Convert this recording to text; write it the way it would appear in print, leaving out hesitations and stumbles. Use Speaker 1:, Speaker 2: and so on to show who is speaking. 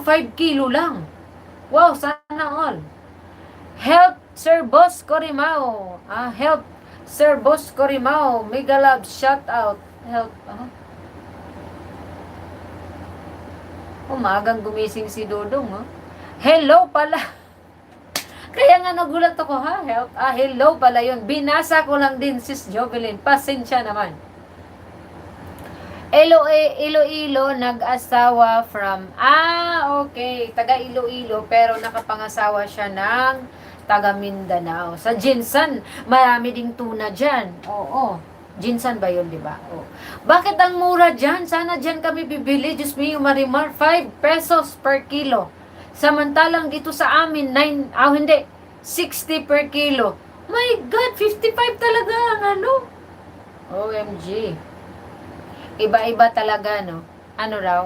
Speaker 1: 5 kilo lang. Wow, sana all. Help Sir Boss Corimao. Help Sir Boss Corimao. Mega love, shout out. Help. Umagang gumising si Dodong, oh. Hello pala. Kaya nga nagulat ako, ha? Help. Hello pala yun. Binasa ko lang din, Sis Jovelyn. Pasensya naman. Iloilo, nag-asawa from, okay, taga Iloilo, pero nakapangasawa siya ng taga Mindanao. Sa Jinsan, marami ding tuna dyan. Oo. Jinsan ba yun, di ba? Oh. Bakit ang mura dyan? Sana dyan kami bibili. Diyos mio, Marimar, 5 pesos per kilo. Samantalang dito sa amin, 60 per kilo. My God, 55 talaga ang ano. OMG. Iba-iba talaga, no? Ano raw?